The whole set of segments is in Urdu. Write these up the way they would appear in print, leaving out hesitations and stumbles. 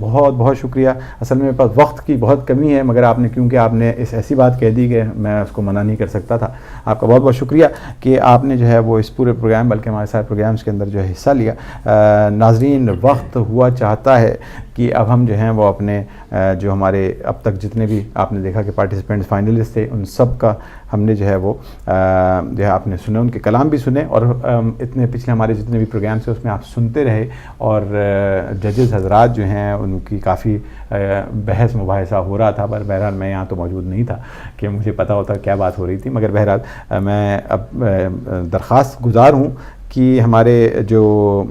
بہت بہت شکریہ. اصل میں میرے پاس وقت کی بہت کمی ہے، مگر آپ نے کیونکہ آپ نے ایسی بات کہہ دی کہ میں اس کو منع نہیں کر سکتا تھا. آپ کا بہت بہت شکریہ کہ آپ نے جو ہے وہ اس پورے پروگرام بلکہ ہمارے سارے پروگرامز کے اندر جو ہے حصہ لیا. ناظرین، وقت ہوا چاہتا ہے کہ اب ہم جو ہیں وہ اپنے جو ہمارے اب تک جتنے بھی آپ نے دیکھا کہ پارٹیسپینٹس فائنلسٹ تھے، ان سب کا ہم نے جو ہے وہ جو ہے آپ نے سنے، ان کے کلام بھی سنے، اور اتنے پچھلے ہمارے جتنے بھی پروگرامس ہیں اس میں آپ سنتے رہے، اور ججز حضرات جو ہیں ان کی کافی بحث مباحثہ ہو رہا تھا. پر بہرحال میں یہاں تو موجود نہیں تھا کہ مجھے پتہ ہوتا کیا بات ہو رہی تھی، مگر بہرحال میں اب درخواست گزار ہوں کہ ہمارے جو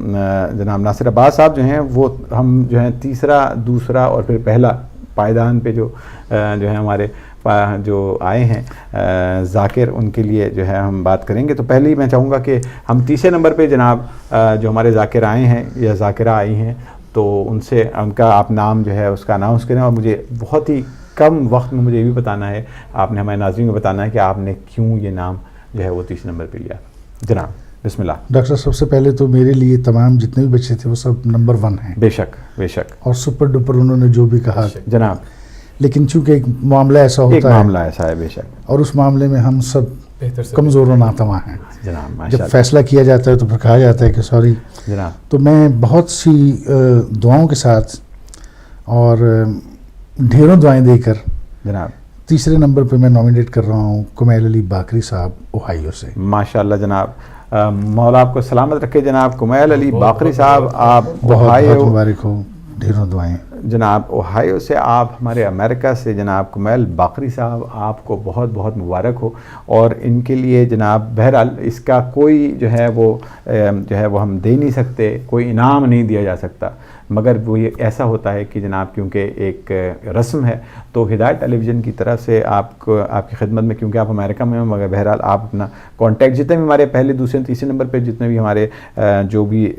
جناب ناصر عباس صاحب جو ہیں وہ ہم جو ہیں تیسرا، دوسرا اور پھر پہلا پائیدان پہ جو ہے ہمارے جو آئے ہیں ذاکر، ان کے لیے جو ہے ہم بات کریں گے. تو پہلے ہی میں چاہوں گا کہ ہم تیسرے نمبر پہ جناب جو ہمارے ذاکر آئے ہیں یا ذاکرہ آئی ہیں، تو ان سے ان کا آپ نام جو ہے اس کا اناؤنس کریں، اور مجھے بہت ہی کم وقت میں مجھے یہ بھی بتانا ہے، آپ نے ہمارے ناظرین کو بتانا ہے کہ آپ نے کیوں یہ نام جو ہے وہ تیسرے نمبر پہ لیا. جناب بسم اللہ. ڈاکٹر سب سے پہلے تو میرے لیے تمام جتنے بھی بچے تھے وہ سب نمبر 1 ہیں. بے شک بے شک. اور سپر ڈپر انہوں نے جو بھی کہا جناب، لیکن چونکہ ایک معاملہ ایسا ہوتا ہے، ایک معاملہ ایسا ہے بے شک، اور اس معاملے میں ہم سب کمزور و ناتواں ہیں. جناب جب فیصلہ کیا جاتا ہے تو پھر کہا جاتا ہے کہ سوری. جناب تو میں بہت سی دعاؤں کے ساتھ اور ڈھیروں دعائیں دے کر جناب تیسرے نمبر پہ میں نامینیٹ کر رہا ہوں کمیل علی باقری صاحب اوہائیو سے. ماشاءاللہ جناب، مولا آپ کو سلامت رکھے جناب. کمیل علی باقری صاحب، آپ بہت اوہائیو، مبارک ہو، ڈھیروں دعائیں. جناب اوہائیو سے آپ ہمارے امریکہ سے جناب کمیل باقری صاحب، آپ کو بہت بہت مبارک ہو. اور ان کے لیے جناب بہرحال اس کا کوئی جو ہے وہ ہم دے نہیں سکتے، کوئی انعام نہیں دیا جا سکتا، مگر وہ یہ ایسا ہوتا ہے کہ جناب کیونکہ ایک رسم ہے تو ہدایت ٹیلی ویژن کی طرف سے آپ کو، آپ کی خدمت میں، کیونکہ آپ امریکہ میں ہیں، مگر بہرحال آپ اپنا کانٹیکٹ جتنے بھی ہمارے پہلے، دوسرے، تیسرے نمبر پہ جتنے بھی ہمارے جو بھی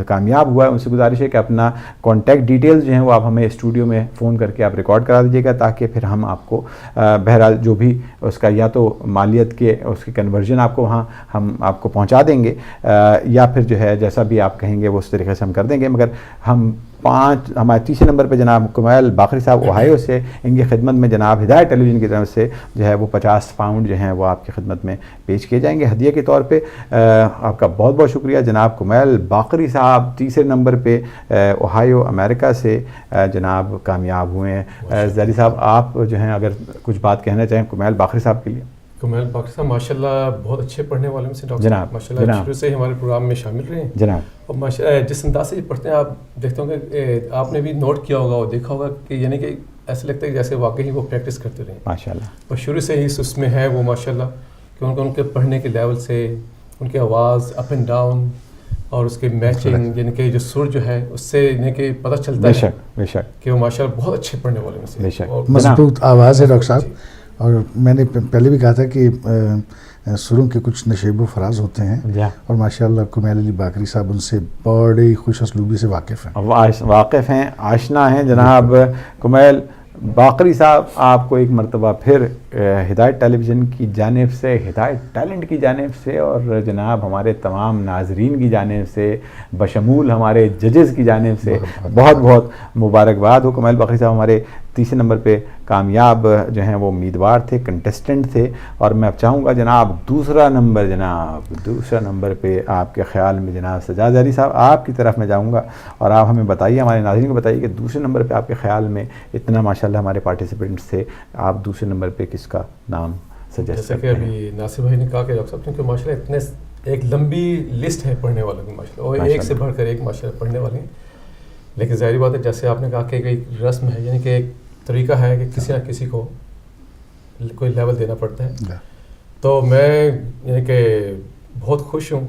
کامیاب ہوا ہے، ان سے گزارش ہے کہ اپنا کانٹیکٹ ڈیٹیلز جو ہیں وہ آپ ہمیں اسٹوڈیو میں فون کر کے آپ ریکارڈ کرا دیجیے گا، تاکہ پھر ہم آپ کو بہرحال جو بھی اس کا یا تو مالیت کے اس کی کنورژن آپ کو وہاں ہم آپ کو پہنچا دیں گے، یا پھر جو ہے جیسا بھی آپ کہیں گے وہ اس طریقے سے ہم کر دیں گے. مگر ہم ہمارے تیسرے نمبر پہ جناب کمیل باقری صاحب اوہائیو سے، ان کی خدمت میں جناب ہدایت ٹیلی ویژن کی طرف سے جو ہے وہ 50 پاؤنڈ جو ہیں وہ آپ کی خدمت میں پیش کیے جائیں گے ہدیہ کے طور پہ. آپ کا بہت بہت شکریہ جناب کمیل باقری صاحب، تیسرے نمبر پہ اوہائیو امریکہ سے جناب کامیاب ہوئے ہیں. زیدی صاحب آپ جو ہیں اگر کچھ بات کہنا چاہیں کمیل باقری صاحب کے لیے. کمیل باقری صاحب ماشاءاللہ بہت اچھے پڑھنے والے میں سے ڈاکٹر جناب، ماشاءاللہ شروع سے ہی ہمارے پروگرام میں شامل رہے ہیں جناب. اور ماشاءاللہ جس انداز سے پڑھتے ہیں آپ دیکھتے ہوں گے، آپ نے بھی نوٹ کیا ہوگا اور دیکھا ہوگا کہ یعنی کہ ایسا لگتا ہے جیسے واقعی وہ پریکٹس کرتے رہے ماشاءاللہ. اور شروع سے ہی اس میں ہے وہ ماشاءاللہ کہ ان کے پڑھنے کے لیول سے، ان کی آواز اپ اینڈ ڈاؤن اور اس کے میچنگ، یعنی کہ جو سر جو ہے اس سے یعنی کہ پتہ چلتا ہے بے شک کہ وہ ماشاءاللہ بہت اچھے پڑھنے والے میں سے. بے شک. مضبوط آواز ہے ڈاکٹر صاحب. اور میں نے پہلے بھی کہا تھا کہ سروں کے کچھ نشیب و فراز ہوتے ہیں، اور ماشاءاللہ کمیل علی باقری صاحب ان سے بڑی خوش اسلوبی سے واقف ہیں، آشنا ہیں. جناب کمیل باقری صاحب، آپ کو ایک مرتبہ پھر ہدایت ٹیلی ویژن کی جانب سے، ہدایت ٹیلنٹ کی جانب سے، اور جناب ہمارے تمام ناظرین کی جانب سے، بشمول ہمارے ججز کی جانب سے بہت بہت مبارکباد ہو. کمیل باقری صاحب ہمارے تیسرے نمبر پہ کامیاب جو ہیں وہ امیدوار تھے، کنٹیسٹنٹ تھے. اور میں اب چاہوں گا جناب دوسرا نمبر پہ آپ کے خیال میں جناب سجاد علی صاحب آپ کی طرف میں جاؤں گا، اور آپ ہمیں بتائیے، ہمارے ناظرین کو بتائیے کہ دوسرے نمبر پہ آپ کے خیال میں اتنا ماشاءاللہ ہمارے پارٹیسپینٹس تھے، آپ دوسرے نمبر پہ کس کا نام سجیسٹ کرتے ہیں؟ جیسا کہ ابھی ناصر بھائی نے کہا کہ ڈاکٹر صاحب کیونکہ ماشاءاللہ اتنے ایک لمبی لسٹ ہے پڑھنے والوں کی ماشاءاللہ، اور ایک سے بڑھ کر ایک ماشاءاللہ پڑھنے والے ہیں. لیکن ظاہری بات ہے جیسے آپ نے کہا کہ ایک رسم ہے، یعنی کہ ایک طریقہ ہے کہ کسی نہ کسی کو کوئی لیول دینا پڑتا ہے. تو میں یعنی کہ بہت خوش ہوں،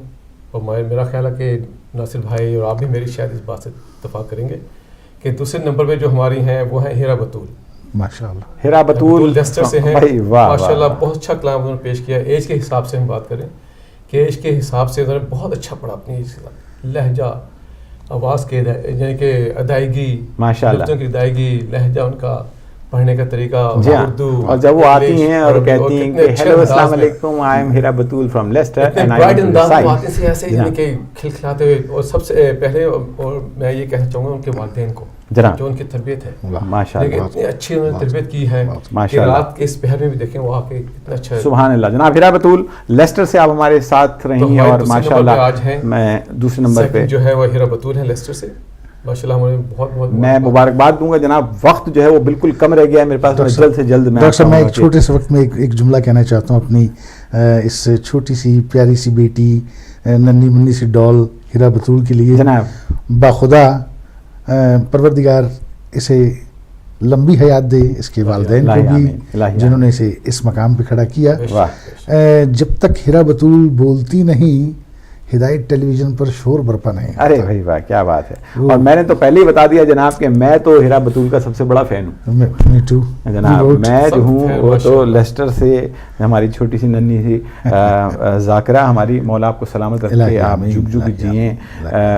اور میرا خیال ہے کہ ناصر بھائی اور آپ بھی میری شاید اس بات سے اتفاق کریں گے کہ دوسرے نمبر پہ جو ہماری ہیں وہ ہیں ہیرا بطول. ماشاءاللہ ہیرا بطول لیسٹر سے ہیں ماشاءاللہ، بہت اچھا کلام انہوں نے پیش کیا. ایج کے حساب سے ہم بات کریں کہ ایج کے حساب سے انہوں نے بہت اچھا پڑھا، اپنی ایج کے ساتھ لہجہ، آواز کے یعنی کہ ادائیگی، لفظوں کی ادائیگی، لہجہ ان کا پڑھنے کا طریقہ، اردو. اور جب وہ آتی ہیں اور کہتی ہیں کہ ہیلو السلام علیکم، I am Heera Batool from Leicester and I am آتے سے ایسے یعنی کہ کھلکھلاتے ہوئے. اور سب سے پہلے اور میں یہ کہنا چاہوں گا ان کے والدین کو جناب جو ان کی تربیت ہے ماشاء اللہ اتنی اچھی انہوں نے تربیت کی ہے ماشاء کہ اللہ رات کے اس پہر میں بھی دیکھیں وہ آ کے کتنا اچھا ہے. سبحان اللہ. جناب ہیرا بطول لیسٹر سے آپ ہمارے ساتھ رہی ہیں اور ماشاء اللہ میں دوسرے نمبر پہ جو ہے وہ ہیرا بطول ہے لیسٹر سے. ماشاء اللہ بہت میں مبارکباد دوں گا. جناب وقت جو ہے وہ بالکل کم رہ گیا ہے میرے پاس, جلد سے جلد ڈاکٹر صاحب میں ایک چھوٹے سے وقت میں ایک جملہ کہنا چاہتا ہوں اپنی اس چھوٹی سی پیاری سی بیٹی ننھی منی سی ڈال ہیرا بطول کے لیے. جناب باخدا پروردگار اسے لمبی حیات دے, اس کے والدین کو بھی جنہوں نے اسے اس مقام پہ کھڑا کیا. جب تک ہیرا بطول بولتی نہیں ہدایت ٹیلی ویژن پر شور برپا نہیں. ارے بھائی واہ کیا بات ہے. اور میں نے تو پہلے ہی بتا دیا جناب کہ میں تو ہیرا بطول کا سب سے بڑا فین ہوں. جناب میں جو ہوں وہ تو لیسٹر سے ہماری چھوٹی سی ننھی سی ذاکرہ, ہماری مولا آپ کو سلامت رکھے, آپ جگ جگ جئیں.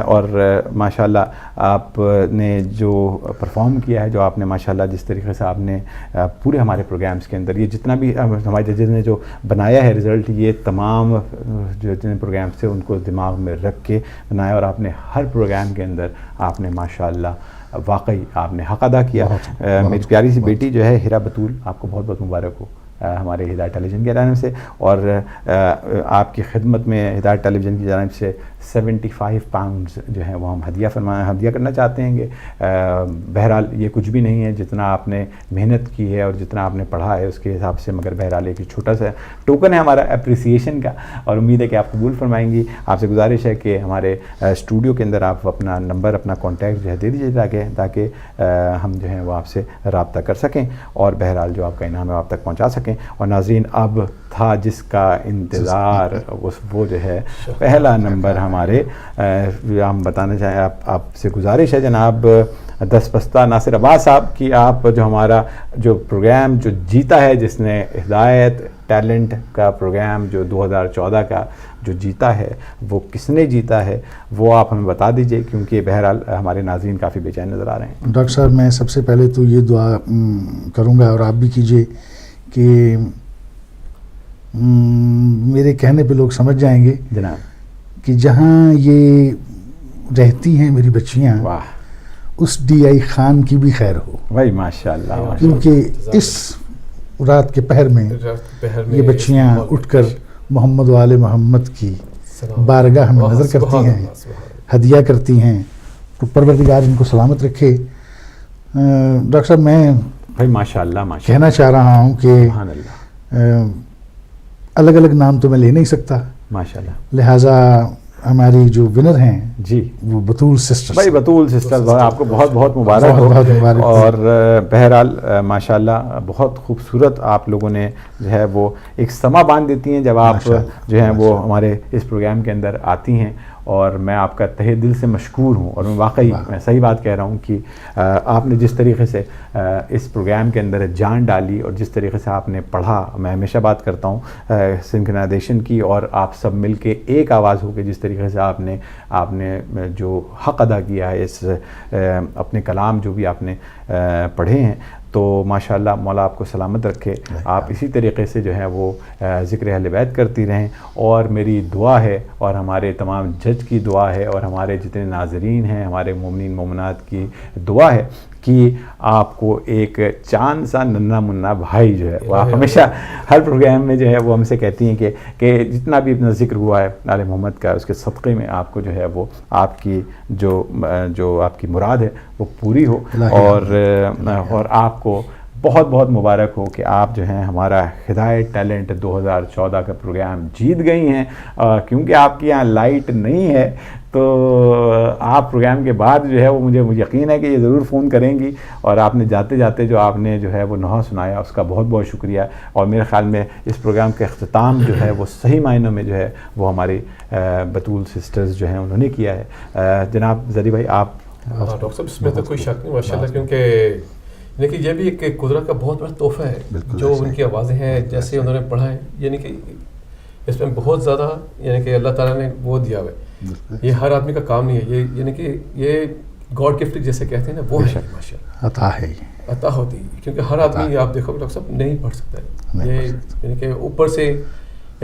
اور ماشاء اللہ آپ نے جو پرفارم کیا ہے, جو آپ نے ماشاء اللہ جس طریقے سے آپ نے پورے ہمارے پروگرامز کے اندر یہ جتنا بھی ہمارے ججز نے جو بنایا ہے رزلٹ, یہ تمام جو جتنے پروگرامز تھے ان کو دماغ میں رکھ کے بنایا, اور آپ نے ہر پروگرام کے اندر آپ نے ماشاءاللہ واقعی آپ نے حق ادا کیا. میری پیاری سی بیٹی جو ہے ہیرا بطول, آپ کو بہت بہت مبارک ہو ہمارے ہدایت ٹیلی ویژن کی جانب سے, اور آپ کی خدمت میں ہدایت ٹیلی ویژن کی جانب سے 75 پاؤنڈز جو ہیں وہ ہم ہدیہ کرنا چاہتے ہیں. کہ بہرحال یہ کچھ بھی نہیں ہے, جتنا آپ نے محنت کی ہے اور جتنا آپ نے پڑھا ہے اس کے حساب سے, مگر بہرحال ایک چھوٹا سا ٹوکن ہے ہمارا اپریسیشن کا, اور امید ہے کہ آپ قبول فرمائیں گی. آپ سے گزارش ہے کہ ہمارے اسٹوڈیو کے اندر آپ اپنا نمبر, اپنا کانٹیکٹ جو ہے دے دیجیے تاکہ ہم جو ہیں وہ آپ سے رابطہ کر سکیں اور بہرحال جو آپ کا انعام ہے آپ تک پہنچا سکیں. اور ناظرین اب تھا جس کا انتظار, وہ جو ہے پہلا نمبر ہمارے ہم بتانا چاہیں, آپ سے گزارش ہے جناب دستپستہ ناصر عباس صاحب کی, آپ جو ہمارا جو پروگرام جو جیتا ہے, جس نے ہدایت ٹیلنٹ کا پروگرام جو 2014 کا جو جیتا ہے, وہ کس نے جیتا ہے وہ آپ ہمیں بتا دیجئے, کیونکہ بہرحال ہمارے ناظرین کافی بے چین نظر آ رہے ہیں. ڈاکٹر صاحب میں سب سے پہلے تو یہ دعا کروں گا اور آپ بھی کیجئے کہ میرے کہنے پہ لوگ سمجھ جائیں گے جناب کہ جہاں یہ رہتی ہیں میری بچیاں, اس ڈی آئی خان کی بھی خیر ہو بھائی. ماشاءاللہ کیونکہ اس رات کے پہر میں یہ بچیاں اٹھ کر محمد و آل محمد کی بارگاہ میں نظر کرتی ہیں, ہدیہ کرتی ہیں, تو پروردگار ان کو سلامت رکھے. ڈاکٹر صاحب میں بھائی ماشاءاللہ کہنا چاہ رہا ہوں کہ سبحان اللہ, الگ الگ نام تو میں لے نہیں سکتا ماشاءاللہ, لہٰذا ہماری جو ونر ہیں جی وہ بطول سسٹر. بھائی بطول سسٹر, آپ کو بہت بہت مبارک ہو. اور بہرحال ماشاءاللہ بہت خوبصورت آپ لوگوں نے جو ہے وہ ایک سما باندھ دیتی ہیں جب آپ جو ہیں وہ ہمارے اس پروگرام کے اندر آتی ہیں, اور میں آپ کا تہہ دل سے مشکور ہوں. اور میں واقعی میں صحیح بات کہہ رہا ہوں کہ آپ نے جس طریقے سے اس پروگرام کے اندر جان ڈالی اور جس طریقے سے آپ نے پڑھا, میں ہمیشہ بات کرتا ہوں سنکرنائزیشن کی, اور آپ سب مل کے ایک آواز ہو کے جس طریقے سے آپ نے جو حق ادا کیا ہے, اس اپنے کلام جو بھی آپ نے پڑھے ہیں, تو ماشاءاللہ مولا آپ کو سلامت رکھے. آپ اسی طریقے سے جو ہے وہ ذکر اہل بیت کرتی رہیں, اور میری دعا ہے اور ہمارے تمام جج کی دعا ہے اور ہمارے جتنے ناظرین ہیں, ہمارے مومنین مومنات کی دعا ہے کہ آپ کو ایک چاند سا ننھا منا بھائی جو ہے وہ آپ ہمیشہ ہر پروگرام میں جو ہے وہ ہم سے کہتی ہیں کہ جتنا بھی اپنا ذکر ہوا ہے آل محمد کا, اس کے صدقے میں آپ کو جو ہے وہ آپ کی جو آپ کی مراد ہے وہ پوری ہو. اور آپ کو بہت بہت مبارک ہو کہ آپ جو ہیں ہمارا ہدایت ٹیلنٹ 2014 کا پروگرام جیت گئی ہیں. کیونکہ آپ کے یہاں لائٹ نہیں ہے تو آپ پروگرام کے بعد جو ہے وہ مجھے یقین ہے کہ یہ ضرور فون کریں گی, اور آپ نے جاتے جاتے جو آپ نے جو ہے وہ نوحہ سنایا اس کا بہت بہت شکریہ. اور میرے خیال میں اس پروگرام کا اختتام جو ہے وہ صحیح معنوں میں جو ہے وہ ہماری بطول سسٹرز جو ہیں انہوں نے کیا ہے. جناب زری بھائی آپ. ڈاکٹر صاحب اس میں تو کوئی شک نہیں ماشاء اللہ, کیونکہ دیکھیے یہ بھی ایک قدرت کا بہت بڑا تحفہ ہے جو ان کی آوازیں ہیں جیسے انہوں نے پڑھا ہے, یعنی کہ اس میں بہت زیادہ یعنی کہ اللہ تعالیٰ نے وہ دیا ہوا ہے. یہ ہر آدمی کا کام نہیں ہے, یہ یعنی کہ یہ گاڈ گفٹ جیسے کہتے ہیں نا, وہ ہے ماشاء اللہ, عطا ہے, عطا ہوتی ہے. کیونکہ ہر آدمی آپ دیکھو ڈاکٹر صاحب نہیں پڑھ سکتا ہے, یہ یعنی کہ اوپر سے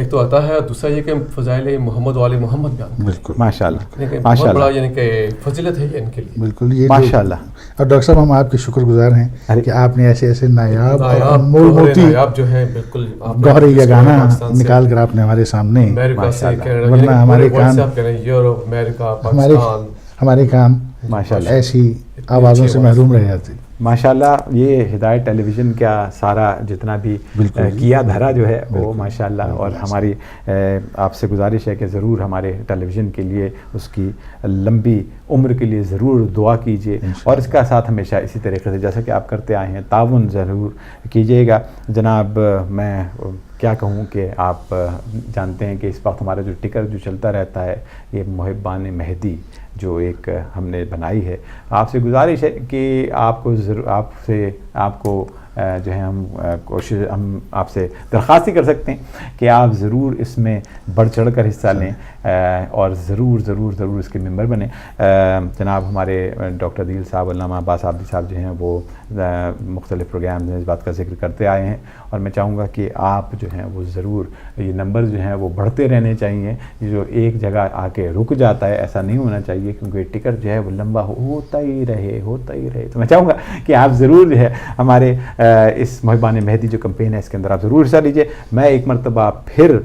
ایک تو آتا ہے اور دوسرا یہ کہ فضائل محمد و آل محمد بیان بالکل ماشاء اللہ بہت بڑا یعنی کہ فضیلت ہے ان کے لیے. بالکل یہ ماشاء اللہ. اور ڈاکٹر صاحب ہم آپ کے شکر گزار ہیں کہ آپ نے ایسے ایسے نایاب مول موتی جو ہے بالکل گوہر یگانہ نکال کر آپ نے ہمارے سامنے، ورنہ ہمارے کان یورپ امریکہ پاکستان ہمارے کان ماشاءاللہ ایسی آوازوں سے محروم رہ جاتے. ماشاءاللہ یہ ہدایت ٹیلی ویژن کا سارا جتنا بھی کیا دھرا جو ہے وہ ماشاءاللہ، اور ہماری آپ سے گزارش ہے کہ ضرور ہمارے ٹیلی ویژن کے لیے اس کی لمبی عمر کے لیے ضرور دعا کیجیے، اور اس کا ساتھ ہمیشہ اسی طریقے سے جیسا کہ آپ کرتے آئے ہیں تعاون ضرور کیجیے گا. جناب میں کیا کہوں کہ آپ جانتے ہیں کہ اس وقت ہمارا جو ٹکر جو چلتا رہتا ہے یہ محبان مہدی جو ایک ہم نے بنائی ہے. آپ سے گزارش ہے کہ آپ کو ضرور آپ کو جو ہے ہم آپ سے درخواست ہی کر سکتے ہیں کہ آپ ضرور اس میں بڑھ چڑھ کر حصہ لیں اور ضرور ضرور ضرور اس کے ممبر بنیں. جناب ہمارے ڈاکٹر عدیل صاحب، علامہ عباس عابدی صاحب جو ہیں وہ مختلف پروگرام میں اس بات کا ذکر کرتے آئے ہیں، اور میں چاہوں گا کہ آپ جو ہیں وہ ضرور یہ نمبر جو ہیں وہ بڑھتے رہنے چاہیے. یہ جو ایک جگہ آ کے رک جاتا ہے ایسا نہیں ہونا چاہیے، کیونکہ ٹکٹ جو ہے وہ لمبا ہوتا ہی رہے. تو میں چاہوں گا کہ آپ ضرور جو ہے ہمارے اس محبان مہدی جو کمپین ہے اس کے اندر آپ ضرور حصہ لیجیے. میں ایک مرتبہ پھر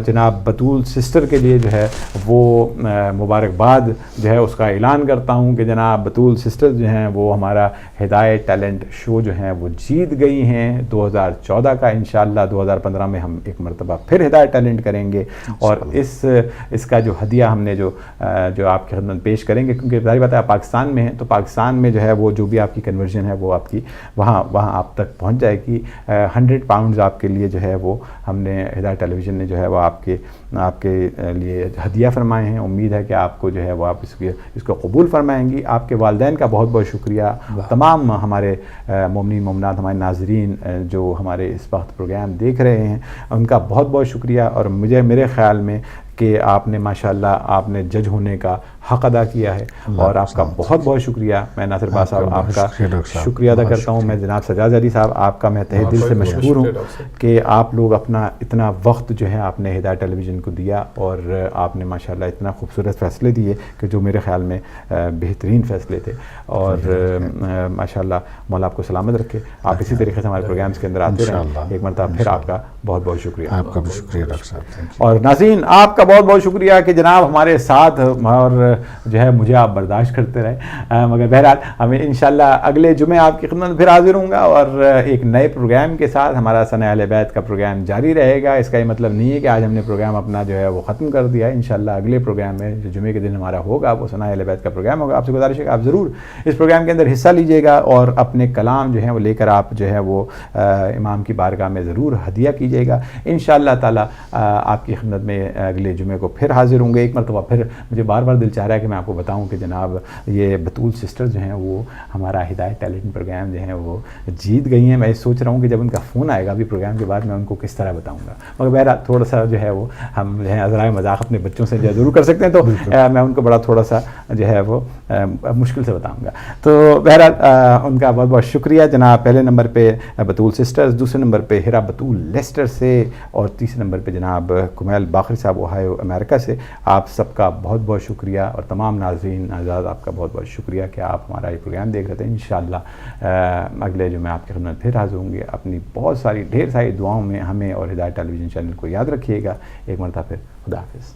جناب بطول سسٹر کے لیے جو ہے وہ مبارکباد جو ہے اس کا اعلان کرتا ہوں کہ جناب بطول سسٹر جو ہیں وہ ہمارا ہدایت ٹیلنٹ شو جو ہیں وہ جیت گئی ہیں 2014 کا. انشاءاللہ 2015 میں ہم ایک مرتبہ پھر ہدایت ٹیلنٹ کریں گے، اور اس کا جو ہدیہ ہم نے جو آپ کی خدمت پیش کریں گے، کیونکہ ظاہر بات ہے آپ پاکستان میں ہیں تو پاکستان میں جو ہے وہ جو بھی آپ کی کنورژن ہے وہ آپ کی وہاں آپ تک پہنچ جائے گی. 100 پاؤنڈز آپ کے لیے جو ہے وہ ہم نے ہدایت ٹیلی ویژن نے جو ہے وہ آپ کے لیے ہدیہ فرمائے ہیں. امید ہے کہ آپ کو جو ہے وہ آپ اس کو قبول فرمائیں گی. آپ کے والدین کا بہت بہت شکریہ. تمام ہمارے مومنین مومنات، ہمارے ناظرین جو ہمارے اس وقت پروگرام دیکھ رہے ہیں، ان کا بہت بہت شکریہ. اور میرے خیال میں کہ آپ نے ماشاءاللہ آپ نے جج ہونے کا حق ادا کیا ہے، اور آپ کا بہت بہت شکریہ. میں ناصر باز صاحب آپ کا شکریہ ادا کرتا ہوں. میں جناب سجاد علی صاحب آپ کا میں تہہ دل سے مشکور ہوں کہ آپ لوگ اپنا اتنا وقت جو ہے آپ نے ہدایت ٹیلی ویژن کو دیا، اور آپ نے ماشاءاللہ اتنا خوبصورت فیصلے دیے کہ جو میرے خیال میں بہترین فیصلے تھے. اور ماشاءاللہ مولا آپ کو سلامت رکھے. آپ اسی طریقے سے ہمارے پروگرامز کے اندر آتے رہیں. ایک مرتبہ پھر آپ کا بہت بہت شکریہ. آپ کا بھی شکریہ ڈاکٹر صاحب. اور ناظرین آپ کا بہت بہت شکریہ کہ جناب ہمارے ساتھ اور جو ہے مجھے آپ برداشت کرتے رہے. مگر بہرحال ہمیں انشاءاللہ اگلے جمعے آپ کی خدمت پھر حاضر ہوں گا، اور ایک نئے پروگرام کے ساتھ. ہمارا ثنا اہل بیت کا پروگرام جاری رہے گا. اس کا یہ مطلب نہیں ہے کہ آج ہم نے پروگرام اپنا جو ہے وہ ختم کر دیا ہے. انشاءاللہ اگلے پروگرام میں جو جمعے کے دن ہمارا ہوگا وہ ثنا اہل بیت کا پروگرام ہوگا. آپ سے گزارش ہے کہ آپ ضرور اس پروگرام کے اندر حصہ لیجیے گا، اور اپنے کلام جو ہیں وہ لے کر آپ جو ہے وہ امام کی بارگاہ میں ضرور ہدیہ کیجیے گا. انشاءاللہ تعالیٰ آپ کی خدمت میں اگلے جمعے کو پھر حاضر ہوں گے. ایک مرتبہ پھر مجھے بار بار دل چاہ رہا ہے کہ میں آپ کو بتاؤں کہ جناب یہ بطول سسٹر جو ہیں وہ ہمارا ہدایت ٹیلنٹ پروگرام جو ہیں وہ جیت گئی ہیں. میں سوچ رہا ہوں کہ جب ان کا فون آئے گا ابھی پروگرام کے بعد میں ان کو کس طرح بتاؤں گا. مگر بہرحال تھوڑا سا جو ہے وہ ہم جو ہے عذرائے مذاق اپنے بچوں سے ضرور کر سکتے ہیں، تو میں ان کو بڑا تھوڑا سا جو ہے وہ مشکل سے بتاؤں گا. تو بہرحال ان کا بہت بہت شکریہ. جناب پہلے نمبر پہ بطول سسٹرز، دوسرے نمبر پہ ہیرا بطول لیسٹر سے، اور تیسرے نمبر پہ جناب کمیل باقری صاحب اوہایو امریکہ سے. آپ سب کا بہت بہت شکریہ، اور تمام ناظرین آزاد آپ کا بہت بہت شکریہ کہ آپ ہمارا یہ پروگرام دیکھ رہے تھے. انشاءاللہ اگلے جو میں آپ کی خدمت پھر حاضر ہوں گے. اپنی بہت ساری ڈھیر ساری دعاؤں میں ہمیں اور ہدایت ٹیلی ویژن چینل کو یاد رکھیے گا. ایک مرتبہ پھر خدا حافظ.